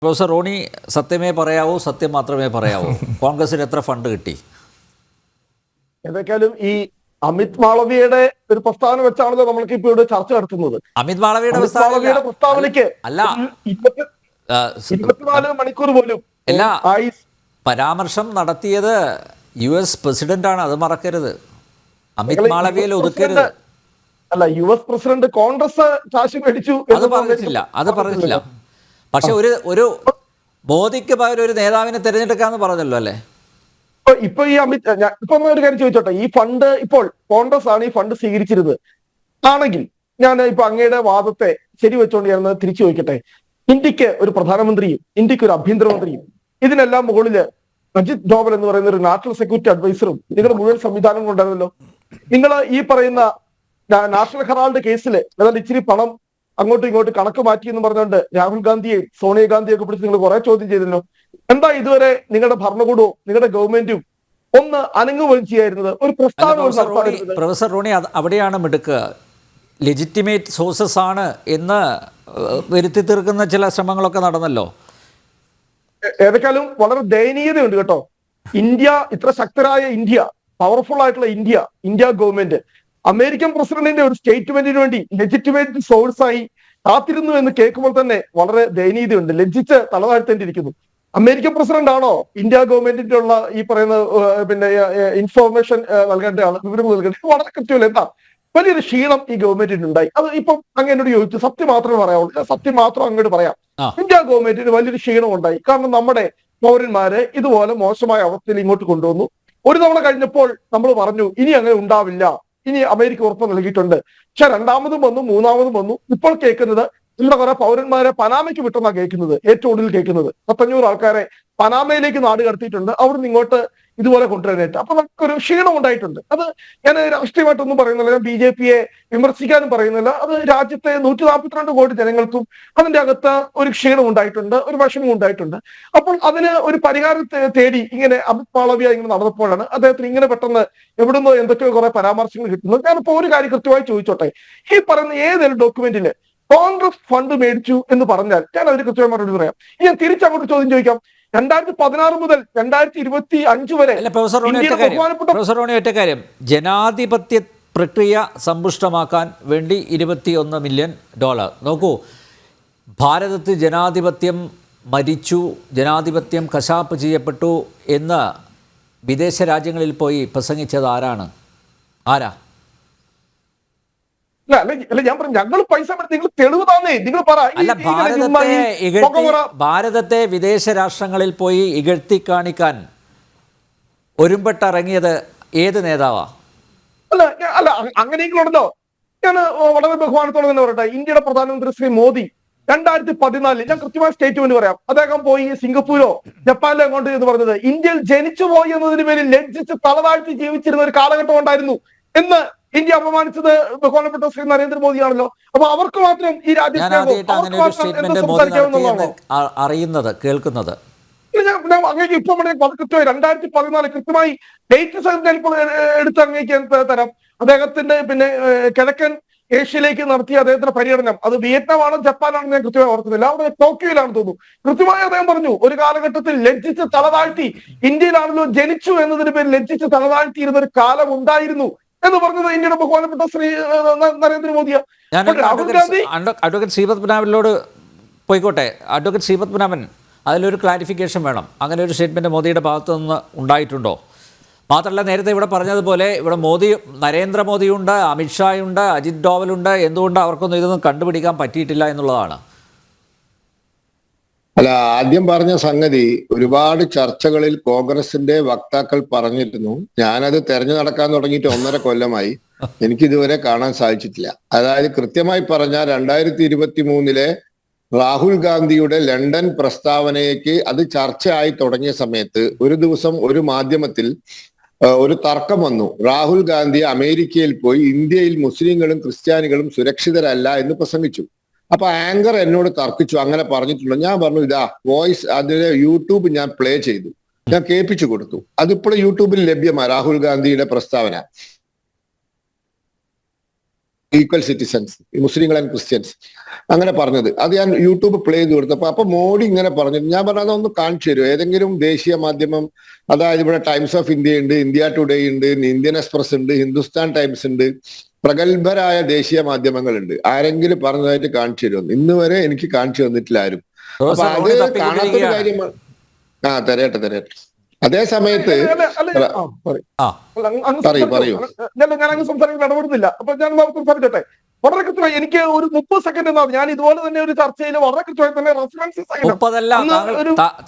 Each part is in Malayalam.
പ്രൊഫസർ റോണി, സത്യമേ പറയാവൂ, സത്യം മാത്രമേ പറയാവൂ. കോൺഗ്രസിന് എത്ര ഫണ്ട് കിട്ടി? ഏതൊക്കെയാലും ഈ അമിത് മാളവിയുടെ ഒരു പ്രസ്താവന വെച്ചാണല്ലോ നമ്മൾക്ക് ഇപ്പോൾ ഇവിടെ ചർച്ച നടത്തുന്നത്. അമിത് മാളവിയുടെ പ്രസ്താവനയ്ക്ക് അല്ല, 24 മണിക്കൂർ പോലും എല്ലാ പരാമർശം നടത്തിയത് US പ്രസിഡന്റാണ്, അത് മറക്കരുത്. അമിത് മാളവിയയിൽ ഒതുക്കരുത്. അല്ല, US പ്രസിഡന്റ് കോൺഗ്രസ് കാശ് മേടിച്ചു അത് പറഞ്ഞിട്ടില്ല. പക്ഷെ ഒരു മോദിക്ക് പകരം ഒരു നേതാവിനെ തിരഞ്ഞെടുക്കാന്ന് പറഞ്ഞല്ലോ അല്ലേ? ഇപ്പൊ ഈ ഇപ്പൊ ഒരു കാര്യം ചോദിച്ചോട്ടെ, ഈ ഫണ്ട് ഇപ്പോൾ കോൺഗ്രസ് ആണ് ഈ ഫണ്ട് സ്വീകരിച്ചിരുന്നത് ആണെങ്കിൽ, ഞാൻ ഇപ്പൊ അങ്ങയുടെ വാദത്തെ ശരിവെച്ചോണ്ട് ഞാൻ തിരിച്ചു ചോദിക്കട്ടെ. ഇന്ത്യക്ക് ഒരു പ്രധാനമന്ത്രിയും ഇന്ത്യക്ക് ഒരു ആഭ്യന്തരമന്ത്രിയും ഇതിനെല്ലാം മുകളില് അജിത് ഡോവൽ എന്ന് പറയുന്ന ഒരു നാഷണൽ സെക്യൂരിറ്റി അഡ്വൈസറും നിങ്ങളുടെ മുഴുവൻ സംവിധാനം കൊണ്ടായിരുന്നല്ലോ. നിങ്ങൾ ഈ പറയുന്ന നാഷണൽ ഹെറാൾഡ് കേസിൽ ഏതാണ്ട് ഇച്ചിരി പണം അങ്ങോട്ടും ഇങ്ങോട്ടും കണക്ക് മാറ്റി എന്ന് പറഞ്ഞുകൊണ്ട് രാഹുൽ ഗാന്ധിയെയും സോണിയാഗാന്ധിയെ ഒക്കെ പിടിച്ച് നിങ്ങൾ കുറെ ചോദ്യം ചെയ്തിരുന്നു. എന്താ ഇതുവരെ നിങ്ങളുടെ ഭരണകൂടവും നിങ്ങളുടെ ഗവൺമെന്റും ഒന്ന് അനങ്ങുകയും ചെയ്യായിരുന്നത്? ഒരു പ്രസ്താവന. പ്രൊഫസർ റോണി, അവിടെയാണ് മിടുക്ക്. ലെജിറ്റിമേറ്റ് സോഴ്സസ് ആണ് എന്ന് വരുത്തി തീർക്കുന്ന ചില ശ്രമങ്ങളൊക്കെ നടന്നല്ലോ. ഏതൊക്കെയാലും വളരെ ദയനീയതയുണ്ട് കേട്ടോ. ഇന്ത്യ, ഇത്ര ശക്തരായ ഇന്ത്യ, പവർഫുൾ ആയിട്ടുള്ള ഇന്ത്യ ഗവൺമെന്റ് അമേരിക്കൻ പ്രസിഡന്റിന്റെ ഒരു സ്റ്റേറ്റ്മെന്റിന് വേണ്ടി ലെജിറ്റിമേറ്റ് സോഴ്സായി കാത്തിരുന്നു എന്ന് കേൾക്കുമ്പോൾ തന്നെ വളരെ ദയനീയതയുണ്ട്. ലജ്ജിച്ച് തലതാഴ്ത്തേണ്ടിയിരിക്കുന്നു. അമേരിക്കൻ പ്രസിഡന്റ് ആണോ ഇന്ത്യ ഗവൺമെന്റിന്റെ ഉള്ള ഈ പറയുന്ന പിന്നെ ഇൻഫോർമേഷൻ നൽകേണ്ട ആള്, വിവരങ്ങൾ നൽകേണ്ട? വളരെ കൃത്യമല്ല. എന്താ വലിയൊരു ക്ഷീണം ഈ ഗവൺമെന്റിന് ഉണ്ടായി. അത് ഇപ്പം അങ്ങനോട് ചോദിച്ചു, സത്യം മാത്രമേ പറയാവുള്ളൂ. സത്യം മാത്രം അങ്ങോട്ട് പറയാം. ഇന്ത്യ ഗവൺമെന്റിന് വലിയൊരു ക്ഷീണം ഉണ്ടായി. കാരണം നമ്മുടെ പൗരന്മാരെ ഇതുപോലെ മോശമായ അവസ്ഥയിൽ ഇങ്ങോട്ട് കൊണ്ടുവന്നു. ഒരു തവണ കഴിഞ്ഞപ്പോൾ നമ്മൾ പറഞ്ഞു ഇനി അങ്ങനെ ഉണ്ടാവില്ല, ഇനി അമേരിക്ക ഉറപ്പ് നൽകിയിട്ടുണ്ട്. പക്ഷെ രണ്ടാമതും വന്നു, മൂന്നാമതും വന്നു. ഇപ്പോൾ കേൾക്കുന്നത് നമ്മുടെ കുറെ പൗരന്മാരെ പനാമയ്ക്ക് വിട്ടെന്നാണ് കേൾക്കുന്നത്. ഏറ്റവും ഒടുവിൽ കേൾക്കുന്നത് 500 ആൾക്കാരെ പനാമയിലേക്ക് നാട് കടത്തിയിട്ടുണ്ട്, അവിടുന്ന് ഇങ്ങോട്ട് ഇതുപോലെ കൊണ്ടുവരാനായിട്ട്. അപ്പൊ നമുക്കൊരു ക്ഷീണം ഉണ്ടായിട്ടുണ്ട്. അത് ഞാൻ രാഷ്ട്രീയമായിട്ടൊന്നും പറയുന്നില്ല, ഞാൻ BJP-യെ വിമർശിക്കാനും പറയുന്നില്ല. അത് രാജ്യത്തെ 142 കോടി ജനങ്ങൾക്കും അതിന്റെ അകത്ത് ഒരു ക്ഷീണം ഉണ്ടായിട്ടുണ്ട്, ഒരു വിഷമം ഉണ്ടായിട്ടുണ്ട്. അപ്പോൾ അതിന് ഒരു പരിഹാരം തേടി ഇങ്ങനെ അമിത് മാളവിയ ഇങ്ങനെ നടന്നപ്പോഴാണ് അദ്ദേഹത്തിന് ഇങ്ങനെ പെട്ടെന്ന് എവിടുന്നോ എന്തൊക്കെയോ കുറെ പരാമർശങ്ങൾ കിട്ടുന്നത്. ഞാനിപ്പോ ഒരു കാര്യം കൃത്യമായി ചോദിച്ചോട്ടെ. ഈ പറയുന്ന ഏതൊരു ഡോക്യുമെന്റില് കോൺഗ്രസ് ഫണ്ട് മേടിച്ചു എന്ന് പറഞ്ഞാൽ ഞാൻ അതിന് കൃത്യമായി മറുപടി പറയാം. ഞാൻ തിരിച്ചങ്ങോട്ട് ചോദ്യം ചോദിക്കാം. 2016 മുതൽ 2025 വരെ ഒറ്റ കാര്യം, ജനാധിപത്യ പ്രക്രിയ സമ്പുഷ്ടമാക്കാൻ വേണ്ടി $21 മില്യൺ. നോക്കൂ, ഭാരതത്തിൽ ജനാധിപത്യം മരിച്ചു, ജനാധിപത്യം കശാപ്പ് ചെയ്യപ്പെട്ടു എന്ന് വിദേശ രാജ്യങ്ങളിൽ പോയി പ്രസംഗിച്ചത് ആരാ? അല്ല, ഞാൻ പറഞ്ഞു ഞങ്ങൾ പൈസ നിങ്ങൾ തെളിവ് താന്നേ, നിങ്ങൾ പറ. അല്ല, ഭാരതത്തെ വിദേശ രാഷ്ട്രങ്ങളിൽ പോയി ഇകഴ്ത്തി കാണിക്കാൻ ഒരുമ്പെട്ടിറങ്ങിയത് ഏത് നേതാവാ? അല്ല അങ്ങനെയെങ്കിലുണ്ടല്ലോ. ഞാൻ വളരെ ബഹുമാനത്തോടെ തന്നെ പറയട്ടെ. ഇന്ത്യയുടെ പ്രധാനമന്ത്രി ശ്രീ മോദി 2014 ഞാൻ കൃത്യമായ സ്റ്റേറ്റ്മെന്റ് പറയാം. അദ്ദേഹം പോയി സിംഗപ്പൂരോ ജപ്പാനിലോ കൊണ്ട് എന്ന് പറഞ്ഞത് ഇന്ത്യയിൽ ജനിച്ചു പോയി എന്നതിന് പേരിൽ ലജ്ജിച്ച് തലതാഴ്ത്തി ജീവിച്ചിരുന്ന ഒരു കാലഘട്ടം ഉണ്ടായിരുന്നു എന്ന് ഇന്ത്യ അപമാനിച്ചത് ബഹുമാനപ്പെട്ട ശ്രീ നരേന്ദ്രമോദിയാണല്ലോ. അപ്പൊ അവർക്ക് മാത്രം ഈ രാജ്യത്ത് കേൾക്കുന്നത് അങ്ങേക്ക് ഇപ്പൊ കൃത്യമായി 2014 കൃത്യമായി ഡേറ്റ് ഇപ്പോൾ എടുത്ത് അങ്ങേക്ക് തരാം. അദ്ദേഹത്തിന്റെ പിന്നെ കിഴക്കൻ ഏഷ്യയിലേക്ക് നടത്തിയ അദ്ദേഹത്തിന്റെ പര്യടനം അത് വിയറ്റ്നാമാണോ ജപ്പാനാണോ ഞാൻ കൃത്യമായി ഓർക്കുന്നില്ല. അവിടെ ടോക്കിയോയിലാണെന്ന് തോന്നുന്നു. കൃത്യമായി അദ്ദേഹം പറഞ്ഞു ഒരു കാലഘട്ടത്തിൽ ലജ്ജിച്ച് തലതാഴ്ത്തി ഇന്ത്യയിലാണല്ലോ ജനിച്ചു എന്നതിന് പേരിൽ ലജ്ജിച്ച് തലതാഴ്ത്തിയിരുന്ന ഒരു കാലം ഉണ്ടായിരുന്നു എന്ന് പറഞ്ഞത് ഇന്ത്യയുടെ ബഹുമാനപ്പെട്ട ശ്രീ നരേന്ദ്രമോദിയാണ്. രാഹുൽ ഗാന്ധി അഡ്വക്കേറ്റ് ശ്രീപത്മനാഭനിലോട് പോയിക്കോട്ടെ. അഡ്വക്കേറ്റ് ശ്രീപത്മനാഭൻ, അതിലൊരു ക്ലാരിഫിക്കേഷൻ വേണം. അങ്ങനെ ഒരു സ്റ്റേറ്റ്മെന്റ് മോദിയുടെ ഭാഗത്തു നിന്ന് ഉണ്ടായിട്ടുണ്ടോ? മാത്രമല്ല, നേരത്തെ ഇവിടെ പറഞ്ഞതുപോലെ ഇവിടെ നരേന്ദ്രമോദിയുണ്ട്, അമിത്ഷായുണ്ട്, അജിത് ഡോവലുണ്ട്. എന്തുകൊണ്ട് അവർക്കൊന്നും ഇതൊന്നും കണ്ടുപിടിക്കാൻ പറ്റിയിട്ടില്ല എന്നുള്ളതാണ്. അല്ല, ആദ്യം പറഞ്ഞ സംഗതി ഒരുപാട് ചർച്ചകളിൽ കോൺഗ്രസിന്റെ വക്താക്കൾ പറഞ്ഞിരുന്നു. ഞാനത് തെരഞ്ഞു നടക്കാൻ തുടങ്ങിയിട്ട് 1.5 കൊല്ലമായി. എനിക്കിതുവരെ കാണാൻ സാധിച്ചിട്ടില്ല. അതായത് കൃത്യമായി പറഞ്ഞാൽ 2023 രാഹുൽ ഗാന്ധിയുടെ ലണ്ടൻ പ്രസ്താവനയ്ക്ക് അത് ചർച്ചയായി തുടങ്ങിയ സമയത്ത് ഒരു ദിവസം ഒരു മാധ്യമത്തിൽ ഒരു തർക്കം വന്നു. രാഹുൽ ഗാന്ധി അമേരിക്കയിൽ പോയി ഇന്ത്യയിൽ മുസ്ലിങ്ങളും ക്രിസ്ത്യാനികളും സുരക്ഷിതരല്ല എന്ന് പ്രസംഗിച്ചു. അപ്പൊ ആങ്കർ എന്നോട് തർക്കിച്ചു, അങ്ങനെ പറഞ്ഞിട്ടുണ്ടോ? ഞാൻ പറഞ്ഞു ഇതാ വോയിസ്, അതിലെ യൂട്യൂബ് ഞാൻ പ്ലേ ചെയ്തു, ഞാൻ കേൾപ്പിച്ചു കൊടുത്തു. അതിപ്പോൾ യൂട്യൂബിൽ ലഭ്യമാണ് രാഹുൽ ഗാന്ധിയുടെ പ്രസ്താവന. ഈക്വൽ സിറ്റിസൺസ്, മുസ്ലിങ്ങൾ ആൻഡ് ക്രിസ്ത്യൻസ്, അങ്ങനെ പറഞ്ഞത്. അത് ഞാൻ യൂട്യൂബ് പ്ലേ ചെയ്ത് കൊടുത്തപ്പോൾ അപ്പൊ മോഡി ഇങ്ങനെ പറഞ്ഞു. ഞാൻ പറഞ്ഞത് അതൊന്ന് കാണിച്ചു തരും ഏതെങ്കിലും ദേശീയ മാധ്യമം, അതായത് ഇവിടെ ടൈംസ് ഓഫ് ഇന്ത്യ ഉണ്ട്, ഇന്ത്യ ടുഡേ ഉണ്ട്, ഇന്ത്യൻ എക്സ്പ്രസ് ഉണ്ട്, ഹിന്ദുസ്ഥാൻ ടൈംസ് ഉണ്ട്, പ്രഗത്ഭരായ ദേശീയ മാധ്യമങ്ങളുണ്ട്, ആരെങ്കിലും പറഞ്ഞതായിട്ട് കാണിച്ചു തരുമെന്ന്. ഇന്ന് വരെ എനിക്ക് കാണിച്ചു തന്നിട്ടില്ല ആരും. അപ്പൊ അത് കാണാത്തൊരു കാര്യമാണ്. തരട്ടെ. അതേ സമയത്ത് പറയൂ. ഞാൻ അങ്ങ് സംസാരിക്കാൻ ഇടപെടുന്നില്ല. അപ്പൊ ഞാൻ സംസാരിച്ചോട്ടെ. വളരെ കൃത്യമായി എനിക്ക് ഒരു 30 സെക്കൻഡ് എന്നാണ് ഞാൻ ഇതുപോലെ തന്നെ ഒരു ചർച്ചയിൽ വളരെ കൃത്യമായി തന്നെ റെഫറൻസസ്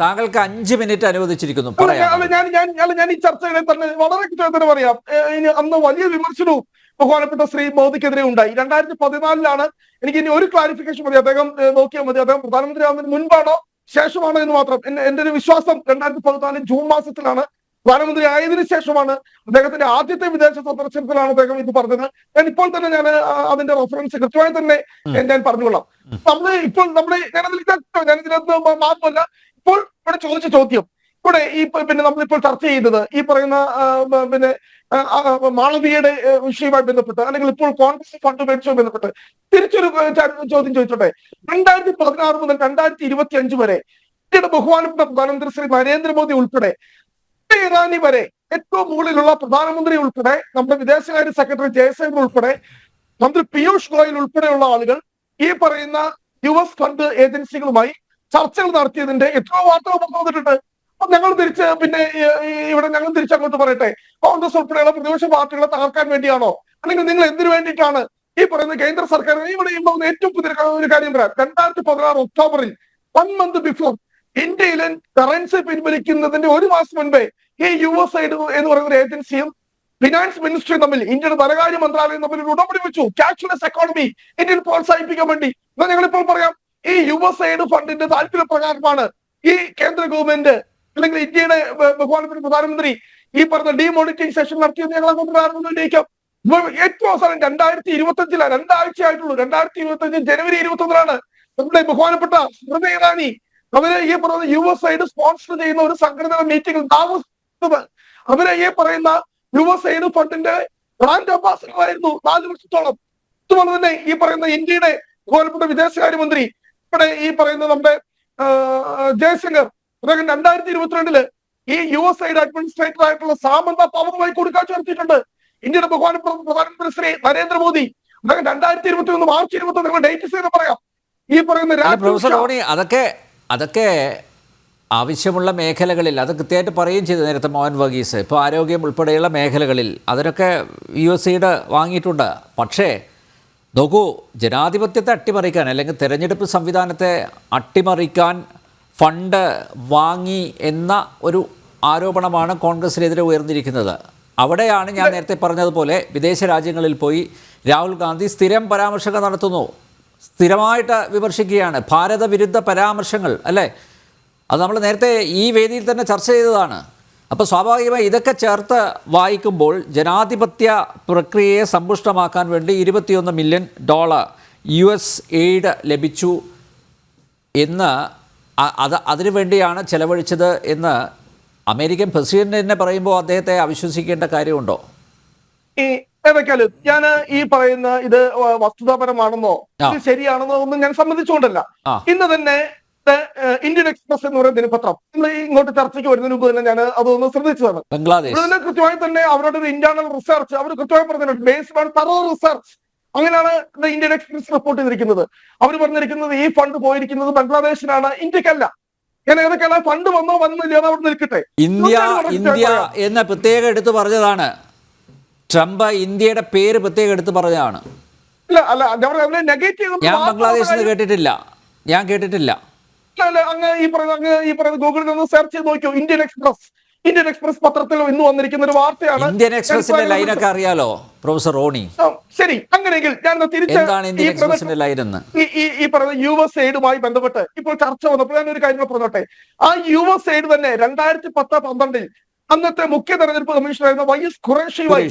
താങ്കൾക്ക് 5 മിനിറ്റ് അനുവദിച്ചിരിക്കുന്നു. ഞാൻ ഈ ചർച്ചകളെ തന്നെ വളരെ കൃത്യമായി തന്നെ പറയാം. അന്ന് വലിയ വിമർശനവും ബഹുമാനപ്പെട്ട ശ്രീ മോദിക്കെതിരെ ഉണ്ടായി. 2014 എനിക്ക് ഇനി ഒരു ക്ലാരിഫിക്കേഷൻ മതി, അദ്ദേഹം നോക്കിയാൽ മതി. അദ്ദേഹം പ്രധാനമന്ത്രി ആവുന്നതിന് മുൻപാണോ ശേഷമാണോ എന്ന് മാത്രം. എന്റെ ഒരു വിശ്വാസം 2014 ജൂൺ മാസത്തിലാണ്. പ്രധാനമന്ത്രി ആയതിനു ശേഷമാണ് അദ്ദേഹത്തിന്റെ ആദ്യത്തെ വിദേശ സന്ദർശനത്തിലാണ് അദ്ദേഹം ഇത് പറഞ്ഞത്. ഞാൻ ഇപ്പോൾ തന്നെ ഞാൻ അതിന്റെ റെഫറൻസ് കൃത്യമായി തന്നെ ഞാൻ പറഞ്ഞുകൊള്ളാം. ഞാനിതിനകത്ത് മാത്രമല്ല, ഇപ്പോൾ ഇവിടെ ചോദിച്ച ചോദ്യം, ഇവിടെ നമ്മളിപ്പോൾ ചർച്ച ചെയ്തത് ഈ പറയുന്ന മാളവിയുടെ വിഷയവുമായി ബന്ധപ്പെട്ട്, അല്ലെങ്കിൽ ഇപ്പോൾ കോൺഗ്രസ് ഫണ്ട് മേടിച്ചുമായി ബന്ധപ്പെട്ട് തിരിച്ചൊരു ചോദ്യം ചോദിച്ചോട്ടെ. 2016 മുതൽ 2025 വരെ ഇന്ത്യയുടെ ബഹുമാനപ്പെട്ട പ്രധാനമന്ത്രി ശ്രീ നരേന്ദ്രമോദി ഉൾപ്പെടെ, ഇറാനി വരെ, ഏറ്റവും മുകളിലുള്ള പ്രധാനമന്ത്രി ഉൾപ്പെടെ, നമ്മുടെ വിദേശകാര്യ സെക്രട്ടറി ജയശങ്കർ ഉൾപ്പെടെ, മന്ത്രി പീയൂഷ് ഗോയൽ ഉൾപ്പെടെയുള്ള ആളുകൾ ഈ പറയുന്ന US ഫണ്ട് ഏജൻസികളുമായി ചർച്ചകൾ നടത്തിയതിന്റെ എത്രയോ വാർത്തകൾ പുറത്തു വന്നിട്ടുണ്ട്. അപ്പൊ ഞങ്ങൾ തിരിച്ച് ഞങ്ങൾ തിരിച്ചങ്ങോട്ട് പറയട്ടെ, കോൺഗ്രസ് ഉൾപ്പെടെയുള്ള പ്രതിപക്ഷ പാർട്ടികളെ തകർക്കാൻ വേണ്ടിയാണോ, അല്ലെങ്കിൽ നിങ്ങൾ എന്തിനു വേണ്ടിയിട്ടാണ് ഈ പറയുന്ന കേന്ദ്ര സർക്കാർ ഇവിടെ ഏറ്റവും പുതിയ ഒരു കാര്യം പറയാം. 2016 ഒക്ടോബറിൽ 1 month ബിഫോർ ഇന്ത്യയിലെ കറൻസി പിൻവലിക്കുന്നതിന്റെ 1 മാസം മുൻപേ ഈ USAID എന്ന് പറയുന്ന ഒരു ഏജൻസിയും ഫിനാൻസ് മിനിസ്ട്രിയും തമ്മിൽ, ഇന്ത്യയുടെ ധനകാര്യ മന്ത്രാലയം തമ്മിൽ ഒരു ഉടമ്പടി വെച്ചു. ക്യാഷ്ലെസ് എക്കോണമി ഇന്ത്യയിൽ പ്രോത്സാഹിപ്പിക്കാൻ വേണ്ടി. എന്നാൽ ഞങ്ങളിപ്പോൾ പറയാം, ഈ USAID ഫണ്ടിന്റെ താല്പര്യപ്രകാരമാണ് ഈ കേന്ദ്ര ഗവൺമെന്റ് അല്ലെങ്കിൽ ഇന്ത്യയുടെ ബഹുമാനപ്പെട്ട പ്രധാനമന്ത്രി ഈ പറഞ്ഞ ഡിമോണിറ്റൈസേഷൻ നടത്തിയെന്ന് ഞങ്ങൾ അങ്ങോട്ട് കാരണം ഉന്നയിക്കാം. ഏറ്റവും അവസാനം 2025 രണ്ടാഴ്ചയായിട്ടുള്ളൂ. 2025 ജനുവരി 21 നമ്മുടെ ബഹുമാനപ്പെട്ട സ്മൃതി ഇറാനി അവരെ ഈ പറയുന്ന USAID സ്പോൺസർ ചെയ്യുന്ന ഒരു സംഘടനയുടെ മീറ്റിംഗിൽ അവരെ ഈ പറയുന്ന USAID ഫണ്ടിന്റെ ബ്രാൻഡ് അംബാസഡർ ആയിരുന്നു 4 വർഷത്തോളം. അതുപോലെ തന്നെ ഈ പറയുന്ന ഇന്ത്യയുടെ ബഹുമാനപ്പെട്ട വിദേശകാര്യമന്ത്രി ഇവിടെ ഈ പറയുന്ന നമ്മുടെ ജയശങ്കർ 2022 ഈ USAID അഡ്മിനിസ്ട്രേറ്റർ ആയിട്ടുള്ള സാമന്ത പവറുമായി കൂടിക്കാഴ്ച നടത്തിയിട്ടുണ്ട്. ഇന്ത്യയുടെ ബഹുമാനപ്പെട്ട പ്രധാനമന്ത്രി ശ്രീ നരേന്ദ്രമോദി 2021 മാർച്ച് 21 ഡേറ്റ് ചെയ്ത് പറയാം. ഈ പറയുന്ന അതൊക്കെ ആവശ്യമുള്ള മേഖലകളിൽ അത് കൃത്യമായിട്ട് പറയുകയും ചെയ്തു നേരത്തെ മോഹൻ വർഗീസ്. ഇപ്പോൾ ആരോഗ്യം ഉൾപ്പെടെയുള്ള മേഖലകളിൽ അതിനൊക്കെ USAID വാങ്ങിയിട്ടുണ്ട്. പക്ഷേ നോക്കൂ, ജനാധിപത്യത്തെ അട്ടിമറിക്കാൻ അല്ലെങ്കിൽ തെരഞ്ഞെടുപ്പ് സംവിധാനത്തെ അട്ടിമറിക്കാൻ ഫണ്ട് വാങ്ങി എന്ന ഒരു ആരോപണമാണ് കോൺഗ്രസിനെതിരെ ഉയർന്നിരിക്കുന്നത്. അവിടെയാണ് ഞാൻ നേരത്തെ പറഞ്ഞതുപോലെ വിദേശ രാജ്യങ്ങളിൽ പോയി രാഹുൽ ഗാന്ധി സ്ഥിരം പരാമർശങ്ങൾ നടത്തുന്നു, സ്ഥിരമായിട്ട് വിമർശിക്കുകയാണ്. ഭാരത വിരുദ്ധ പരാമർശങ്ങൾ അല്ലേ, അത് നമ്മൾ നേരത്തെ ഈ വേദിയിൽ തന്നെ ചർച്ച ചെയ്തതാണ്. അപ്പോൾ സ്വാഭാവികമായി ഇതൊക്കെ ചേർത്ത് വായിക്കുമ്പോൾ ജനാധിപത്യ പ്രക്രിയയെ സമ്പുഷ്ടമാക്കാൻ വേണ്ടി $21 മില്യൺ USAID ലഭിച്ചു എന്ന് അതിനു വേണ്ടിയാണ് ചെലവഴിച്ചത് എന്ന് അമേരിക്കൻ പ്രസിഡന്റ് തന്നെ പറയുമ്പോൾ അദ്ദേഹത്തെ അവിശ്വസിക്കേണ്ട കാര്യമുണ്ടോ? ഏതൊക്കെയാലും ഞാൻ ഈ പറയുന്ന ഇത് വസ്തുതാപരമാണെന്നോ ഇത് ശരിയാണെന്നോ ഒന്നും ഞാൻ സമ്മതിച്ചുകൊണ്ടല്ല. ഇന്ന് തന്നെ ഇന്ത്യൻ എക്സ്പ്രസ് എന്ന് പറയുന്ന ദിനപത്രം നമ്മൾ ഇങ്ങോട്ട് ചർച്ചയ്ക്ക് വരുന്നതിന് മുമ്പ് തന്നെ ഞാൻ അതൊന്ന് ശ്രദ്ധിച്ചതാണ്. ഇതിനെ കൃത്യമായി തന്നെ അവരുടെ ഒരു ഇന്റേണൽ റിസർച്ച് അവർ കൃത്യമായി പറഞ്ഞിട്ടുണ്ട്, ബേസ്ഡ് ഓൺ തറോ റിസർച്ച്. അങ്ങനെയാണ് ഇന്ത്യൻ എക്സ്പ്രസ് റിപ്പോർട്ട് ചെയ്തിരിക്കുന്നത്. അവർ പറഞ്ഞിരിക്കുന്നത് ഈ ഫണ്ട് പോയിരിക്കുന്നത് ബംഗ്ലാദേശിനാണ്, ഇന്ത്യക്കല്ല. ഞാൻ ഏതൊക്കെയാണ് ഫണ്ട് വന്നില്ല അവിടെ നിൽക്കട്ടെ. ഇന്ത്യ എന്ന പ്രത്യേകം എടുത്തു പറഞ്ഞതാണ്. ട്രംപ് ഇന്ത്യയുടെ പേര് പ്രത്യേകം എടുത്ത് പറഞ്ഞതാണ്. ഞാൻ ബംഗ്ലാദേശിൽ നിന്ന് കേട്ടിട്ടില്ല, ഞാൻ കേട്ടിട്ടില്ല. അങ്ങ് ഈ പറയുന്ന ഗൂഗിളിൽ നിന്ന് സെർച്ച് ചെയ്ത് നോക്കിയോ, ഇന്ത്യൻ എക്സ്പ്രസ് പത്രത്തിൽ ഇന്ന് വന്നിരിക്കുന്ന ഒരു വാർത്തയാണ്. ഇന്ത്യൻ എക്സ്പ്രസിന്റെ ലൈനൊക്കെ അറിയാലോ പ്രൊഫസർ റോണി? ശരി, അങ്ങനെയെങ്കിൽ ഞാൻ ഈ പറയുന്ന USAIDുമായി ബന്ധപ്പെട്ട് ഇപ്പോൾ ചർച്ച വന്നപ്പോൾ ഞാൻ ഒരു കാര്യം പറഞ്ഞോട്ടെ. ആ USAID തന്നെ 2010-12 അന്നത്തെ മുഖ്യ തെരഞ്ഞെടുപ്പ് കമ്മീഷണറായിരുന്ന YS ഖുറേഷിയുമായി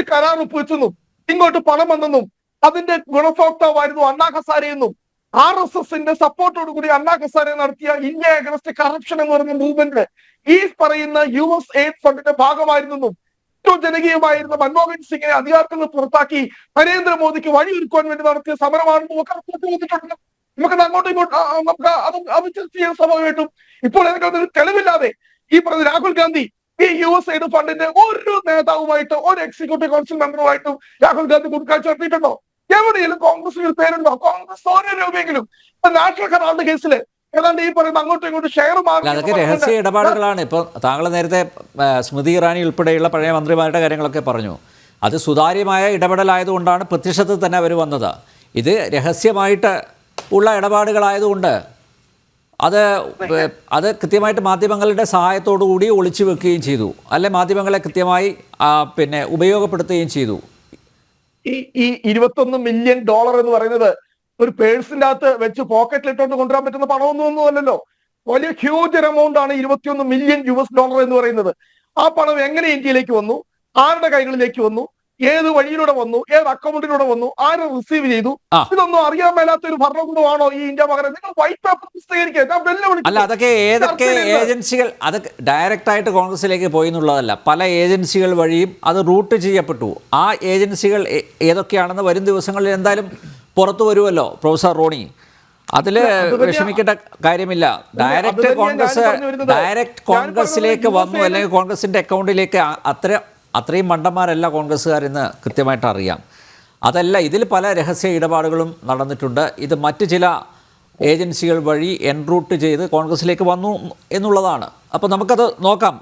കരാർ ഒപ്പുവെച്ചെന്നും ഇങ്ങോട്ട് പണം വന്നെന്നും അതിന്റെ ഗുണഭോക്താവായിരുന്നു അണ്ണാ ഹസാരെയെന്നും RSSന്റെ സപ്പോർട്ടോടുകൂടി അണ്ണാ ഹസാരെ നടത്തിയ ഇന്ത്യ അഗൻസ്റ്റ് കറപ്ഷൻ എന്ന് പറയുന്ന മൂവ്മെന്റ് ഈ പറയുന്ന USAID ഫണ്ടിന്റെ ഭാഗമായിരുന്നെന്നും ഏറ്റവും ജനകീയമായിരുന്ന മൻമോഹൻ സിംഗിനെ അധികാരത്തിൽ നിന്ന് പുറത്താക്കി നരേന്ദ്രമോദിക്ക് വഴിയൊരുക്കുവാൻ വേണ്ടി നടത്തിയ സമരമാണെന്ന് നമുക്ക് റിപ്പോർട്ട് ചെയ്തിട്ടുണ്ട്. നമുക്കത് അങ്ങോട്ടും ഇങ്ങോട്ടും നമുക്ക് അത് ചർച്ച ചെയ്യാൻ സ്വാഭാവികമായിട്ടും. ഇപ്പോൾ ഏതെങ്കിലും ഒരു തെളിവില്ലാതെ ഈ പറഞ്ഞ രാഹുൽ ഗാന്ധി ഈ USAID ഫണ്ടിന്റെ ഒരു നേതാവുമായിട്ട് ഒരു എക്സിക്യൂട്ടീവ് കൗൺസിൽ മെമ്പറുമായിട്ടും രാഹുൽ ഗാന്ധി കൂടിക്കാഴ്ച നടത്തിയിട്ടുണ്ടോ? എവിടെയെങ്കിലും കോൺഗ്രസിൽ പേരുണ്ടോ? കോൺഗ്രസ് 1 രൂപയെങ്കിലും നാഷണൽ ഹെറാൾഡ് കേസിൽ ഏതാണ്ട് ഈ പറയുന്ന അങ്ങോട്ടും ഇങ്ങോട്ടും ഷെയർ അതൊക്കെ രഹസ്യ ഇടപാടുകളാണ്. ഇപ്പോൾ താങ്കൾ നേരത്തെ സ്മൃതി ഇറാനി ഉൾപ്പെടെയുള്ള പഴയ മന്ത്രിമാരുടെ കാര്യങ്ങളൊക്കെ പറഞ്ഞു. അത് സുതാര്യമായ ഇടപെടലായതുകൊണ്ടാണ് പ്രത്യക്ഷത്തിൽ തന്നെ അവർ വന്നത്. ഇത് രഹസ്യമായിട്ട് ഉള്ള ഇടപാടുകളായതുകൊണ്ട് അത് കൃത്യമായിട്ട് മാധ്യമങ്ങളുടെ സഹായത്തോടു കൂടി ഒളിച്ചു വെക്കുകയും ചെയ്തു, അല്ലെ മാധ്യമങ്ങളെ കൃത്യമായി പിന്നെ ഉപയോഗപ്പെടുത്തുകയും ചെയ്തു. ഈ $21 മില്യൺ എന്ന് പറയുന്നത് ഒരു പേഴ്സിന്റെ അകത്ത് വെച്ച് പോക്കറ്റിലിട്ടോണ്ട് കൊണ്ടുവരാൻ പറ്റുന്ന പണമൊന്നും അല്ലല്ലോ. വലിയ ഹ്യൂജ് എമൗണ്ട് ആണ് $21 മില്യൺ എന്ന് പറയുന്നത്. ആ പണം എങ്ങനെ ഇന്ത്യയിലേക്ക് വന്നു, ആരുടെ കൈകളിലേക്ക് വന്നു, ഏത് വഴിയിലൂടെ വന്നു, ഏത് അക്കൗണ്ടിലൂടെ വന്നു, ആര് റിസീവ് ചെയ്തു, ഇതൊന്നും അറിയാൻ മേലാത്ത ഒരു ഭരണകൂടമാണോ ഈ ഇന്ത്യ പകരം? നിങ്ങൾ വൈറ്റ് പേപ്പർ പുസ്തകരിക്കുക. അല്ല, അതൊക്കെ ഏതൊക്കെ ഏജൻസികൾ അതൊക്കെ ഡയറക്റ്റ് ആയിട്ട് കോൺഗ്രസിലേക്ക് പോയി എന്നുള്ളതല്ല, പല ഏജൻസികൾ വഴിയും അത് റൂട്ട് ചെയ്യപ്പെട്ടു. ആ ഏജൻസികൾ ഏതൊക്കെയാണെന്ന് വരും ദിവസങ്ങളിൽ എന്തായാലും പുറത്തു വരുമല്ലോ പ്രൊഫസർ റോണി. അതിൽ വിഷമിക്കേണ്ട കാര്യമില്ല. ഡയറക്റ്റ് കോൺഗ്രസിലേക്ക് വന്നു, അല്ലെങ്കിൽ കോൺഗ്രസിൻ്റെ അക്കൗണ്ടിലേക്ക് അത്രയും മണ്ടന്മാരല്ല കോൺഗ്രസ്സുകാരെന്ന് കൃത്യമായിട്ട് അറിയാം. അതല്ല, ഇതിൽ പല രഹസ്യ ഇടപാടുകളും നടന്നിട്ടുണ്ട്. ഇത് മറ്റ് ചില ഏജൻസികൾ വഴി എൻറൂട്ട് ചെയ്ത് കോൺഗ്രസിലേക്ക് വന്നു എന്നുള്ളതാണ്. അപ്പോൾ നമുക്കത് നോക്കാം.